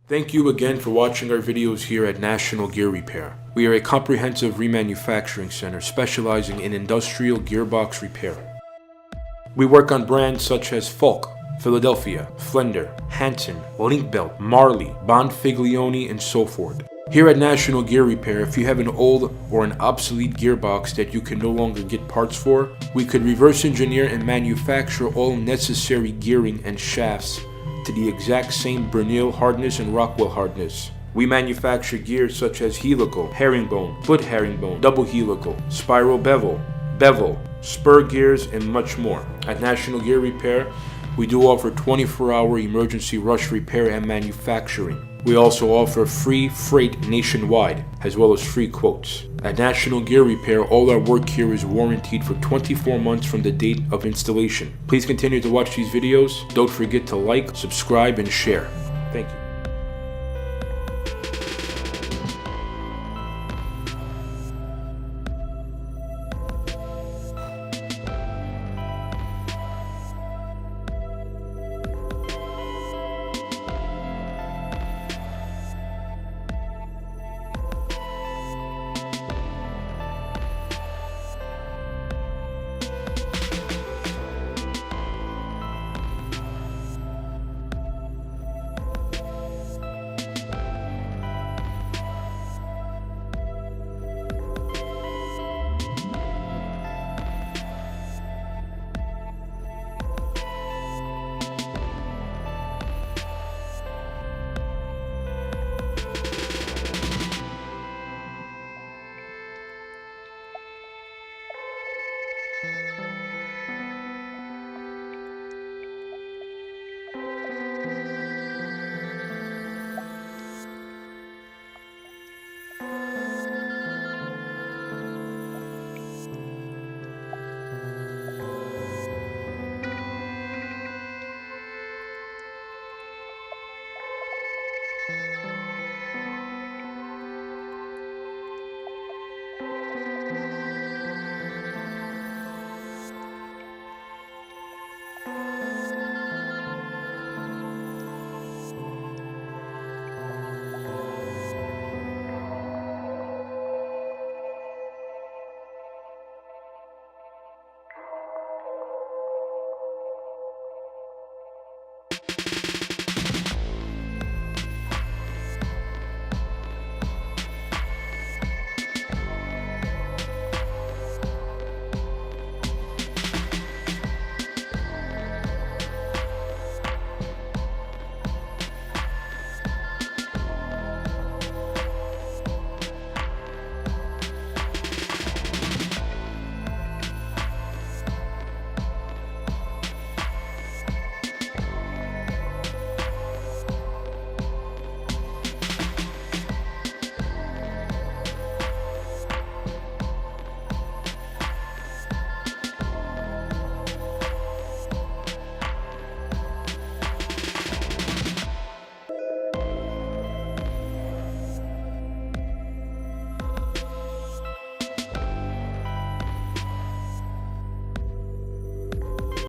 Thank you again for watching our videos here at National Gear Repair. We are a comprehensive remanufacturing center specializing in industrial gearbox repair. We work on brands such as Falk, Philadelphia, Flender, Hanson, Linkbelt, Marley, Bonfiglione, and so forth. Here at National Gear Repair, if you have an old or an obsolete gearbox that you can no longer get parts for, we could reverse engineer and manufacture all necessary gearing and shafts to the exact same Bernil hardness and Rockwell hardness. We manufacture gears such as helical, herringbone, foot herringbone, double helical, spiral bevel, spur gears, and much more. At National Gear Repair, we do offer 24-hour emergency rush repair and manufacturing. We also offer free freight nationwide, as well as free quotes. At National Gear Repair, all our work here is warranted for 24 months from the date of installation. Please continue to watch these videos. Don't forget to like, subscribe, and share. Thank you.